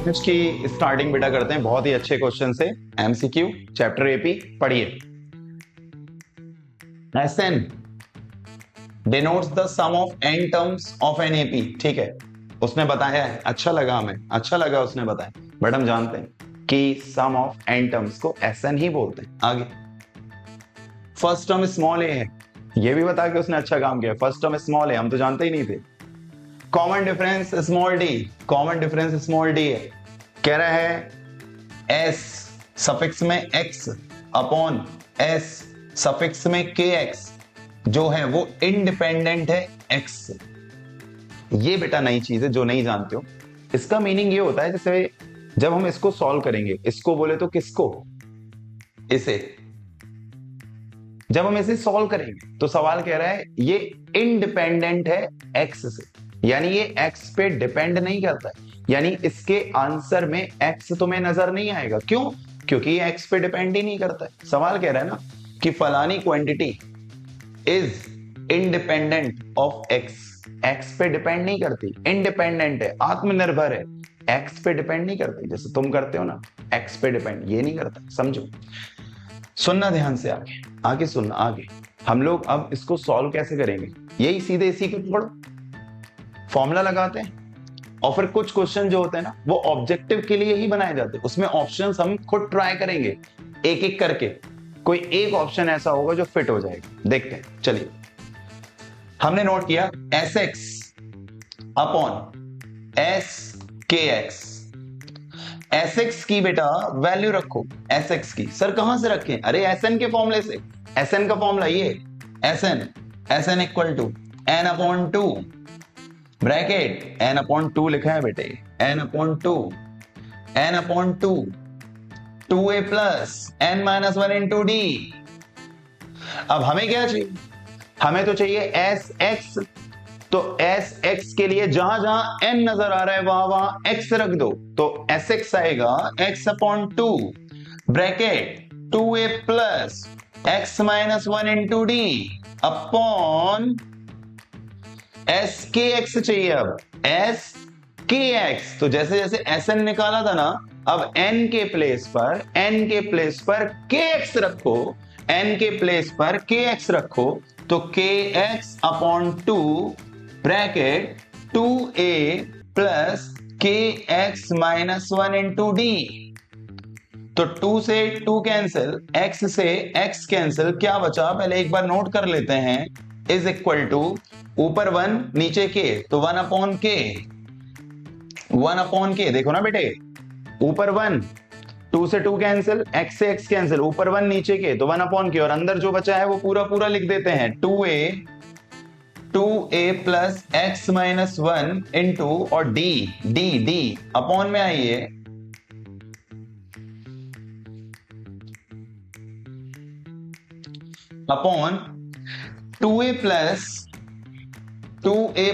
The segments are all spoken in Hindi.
आज की स्टार्टिंग बेटा करते हैं बहुत ही अच्छे क्वेश्चन से। एमसीक्यू चैप्टर एपी पढ़िए। Sn denotes the sum of n terms of an AP. ठीक है, उसने बताया है, अच्छा लगा हमें, अच्छा लगा उसने बताया। बट हम जानते हैं कि सम ऑफ एन टर्म्स को एसएन ही बोलते हैं। आगे फर्स्ट टर्म स्मॉल ए है, ये भी बता के उसने अच्छा काम किया। फर्स्ट टर्म स्मॉल है, हम तो जानते ही नहीं थे। Common difference small D, common difference small D है। कह रहा है एस सफिक्स में एक्स अपॉन एस सफिक्स में के एक्स जो है वो इंडिपेंडेंट है एक्स से। ये बेटा नई चीज है जो नहीं जानते हो। इसका मीनिंग ये होता है जैसे जब हम इसको सॉल्व करेंगे, इसको बोले तो किसको, इसे जब हम इसे सॉल्व करेंगे तो सवाल कह रहा है ये इंडिपेंडेंट है एक्स से, यानी ये एक्स पे डिपेंड नहीं करता है, यानी इसके आंसर में एक्स तुम्हें नजर नहीं आएगा। क्यों? क्योंकि ये एक्स पे डिपेंड ही नहीं करता है। सवाल कह रहा है ना कि फलानी quantity is independent of x, x पे डिपेंड नहीं करती, इंडिपेंडेंट है, आत्मनिर्भर है, एक्स पे डिपेंड नहीं करती। जैसे तुम करते हो ना, एक्स पे डिपेंड ये नहीं करता। समझो, सुनना ध्यान से, आगे आगे सुनना। आगे हम लोग अब इसको सॉल्व कैसे करेंगे, यही सीधे इसी को पढ़ो, फॉर्मूला लगाते हैं और फिर कुछ क्वेश्चन जो होते हैं ना वो ऑब्जेक्टिव के लिए ही बनाए जाते हैं। उसमें ऑप्शंस हम खुद ट्राई करेंगे एक एक करके, कोई एक ऑप्शन ऐसा होगा जो फिट हो जाएगा। देखते हैं, चलिए। हमने नोट किया एस एक्स अपॉन एस के एक्स। एस एक्स की बेटा वैल्यू रखो, एस एक्स की। सर कहां से रखें? अरे एस एन के फॉर्मूले से। एस एन का फॉर्मूला ये S n equal to n upon two bracket n upon two लिखा है बेटे, n upon two, n upon two, two a plus n minus one into d. अब हमें क्या चाहिए? हमें तो चाहिए एस एक्स। तो एस एक्स के लिए जहां जहां एन नजर आ रहा है वहां वहां एक्स रख दो, तो एस एक्स आएगा x upon two bracket two a plus x minus one into d upon S के एक्स चाहिए। अब एस के एक्स, तो जैसे जैसे एस एन निकाला था ना, अब एन के प्लेस पर, एन के प्लेस पर के एक्स रखो, एन के प्लेस पर के एक्स रखो, तो k x upon two bracket two a plus के x minus one into d. तो टू से टू कैंसिल, एक्स से एक्स कैंसिल, क्या बचा पहले एक बार नोट कर लेते हैं। इज इक्वल टू ऊपर वन नीचे के, तो one upon k, one upon k. देखो ना बेटे, ऊपर वन, टू से टू कैंसिल, एक्स से एक्स कैंसिल, ऊपर वन नीचे के, तो वन अपॉन के, और अंदर जो बचा है वो पूरा पूरा लिख देते हैं, two a plus x minus one into और डी, डी डी अपॉन में आइए अपॉन टू ए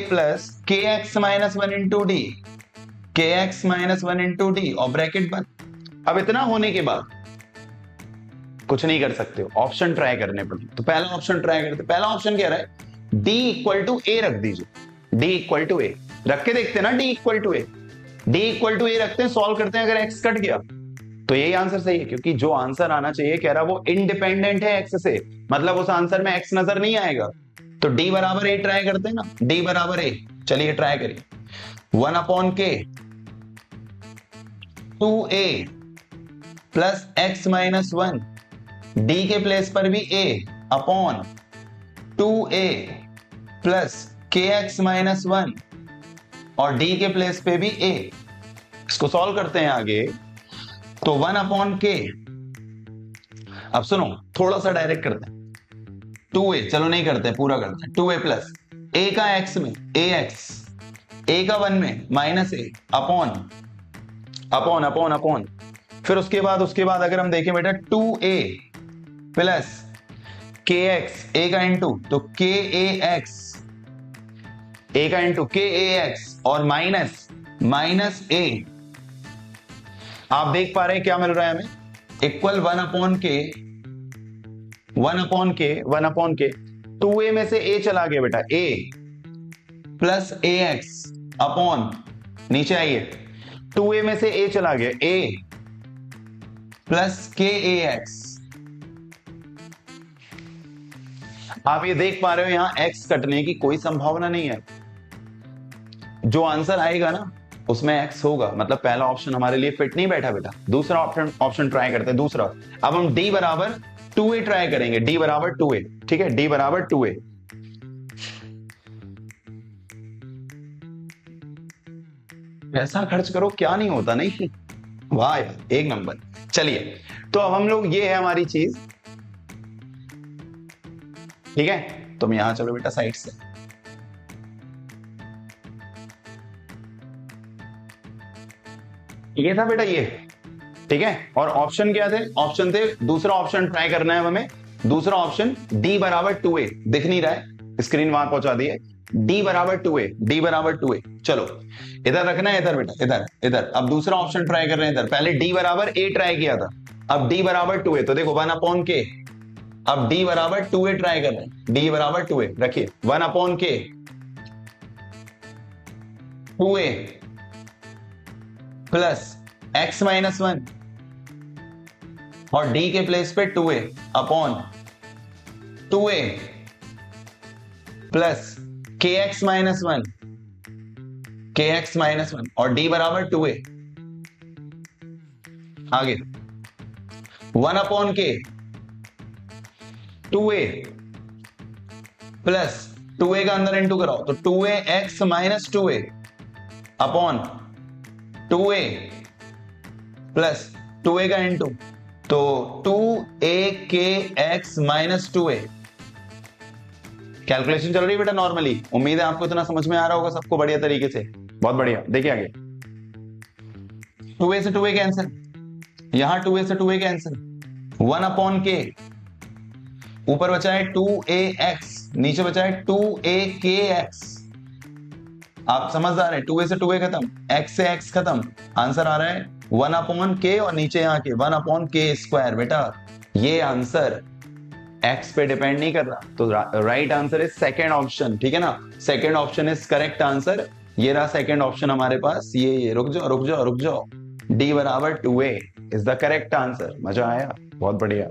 प्लस के x minus one into d, k x minus one into d और ब्रैकेट बंद। अब इतना होने के बाद कुछ नहीं कर सकते हो, ऑप्शन ट्राई करने पड़े। तो पहला ऑप्शन ट्राई करते। पहला ऑप्शन क्या रहा है? डी इक्वल टू ए रख दीजिए, डी इक्वल टू ए रख के देखते हैं ना, d equal to a, d equal to a रखते हैं, सॉल्व करते हैं। अगर एक्स कट गया तो यही आंसर सही है, क्योंकि जो आंसर आना चाहिए कह रहा वो इंडिपेंडेंट है एक्स से, मतलब उस आंसर में एक्स नजर नहीं आएगा। तो डी बराबर ए ट्राई करते हैं ना, डी बराबर ए, चलिए ट्राई करिए। वन अपॉन के two a plus x minus one, d के प्लेस पर भी a upon two a plus के एक्स माइनस वन और डी के प्लेस पे भी ए। इसको सॉल्व करते हैं आगे, तो वन अपॉन के, अब सुनो थोड़ा सा डायरेक्ट करते हैं, टू ए, चलो नहीं करते पूरा करते हैं, टू ए प्लस ए का एक्स में ए एक्स, ए का वन में माइनस ए अपॉन अपॉन अपॉन अपॉन, फिर उसके बाद अगर हम देखें बेटा टू ए प्लस के एक्स, ए का इंटू तो के ए एक्स, ए का इंटू के ए एक्स और माइनस माइनस ए। आप देख पा रहे हैं क्या मिल रहा है हमें? Equal one upon k, one upon k, one upon के, टू ए में से ए चला गया बेटा, ए प्लस ए एक्स अपॉन, नीचे आइए, 2a में से a चला गया, a प्लस के ए एक्स। आप ये देख पा रहे हो यहां x कटने की कोई संभावना नहीं है। जो आंसर आएगा ना उसमें x होगा, मतलब पहला ऑप्शन हमारे लिए फिट नहीं बैठा बेटा। दूसरा ऑप्शन ट्राई करते हैं। दूसरा, अब हम d बराबर 2a ट्राई करेंगे। d बराबर 2a, ठीक है, d बराबर 2a। पैसा खर्च करो, क्या नहीं होता, नहीं? वाह यार, एक नंबर। चलिए, तो अब हम लोग, ये है हमारी चीज, ठीक है। तुम यहां चलो बेटा साइड से। ये था बेटा ये, ठीक है। और ऑप्शन क्या थे? ऑप्शन थे, दूसरा ऑप्शन ट्राई करना है हमें। दूसरा ऑप्शन d बराबर 2a, दिख नहीं रहा है, स्क्रीन वहां पहुंचा दी है। d बराबर 2a, d बराबर 2a। चलो इधर रखना है, इधर बेटा, इधर इधर। अब दूसरा ऑप्शन ट्राई कर रहे हैं इधर। पहले d बराबर a ट्राई किया था, अब d बराबर 2a। तो देखो 1/k, अब d बराबर 2a ट्राई कर रहे हैं। d बराबर 2a रखिए, 1/k 2a plus x minus 1 और d के प्लेस पे 2a upon 2a plus kx minus 1, kx minus 1 और d बराबर 2a। आगे 1/k 2a प्लस 2a का अंदर इंटू कराओ तो 2a x minus 2a upon 2a plus 2a का इंटू तो 2a k x minus 2a। Calculation चल रही है बेटा नॉर्मली। उम्मीद है आपको इतना समझ में आ रहा होगा सबको बढ़िया तरीके से। बहुत बढ़िया। देखिए आगे, 2a से 2a कैंसिल, यहां 2a से 2a कैंसिल, 1/k, ऊपर बचा है 2ax, नीचे बचा है 2akx। आप समझदार है, 2a से 2a खत्म, x से x खत्म, आंसर आ रहा है 1/k और नीचे यहाँ के 1/k²। बेटा ये आंसर x पे डिपेंड नहीं कर रहा, तो right answer is second option, ठीक है ना। Second option is correct answer. ये रहा सेकेंड ऑप्शन हमारे पास। ये रुक जाओ रुक जाओ रुक जाओ, d बराबर 2a is the correct answer. मजा आया? बहुत बढ़िया।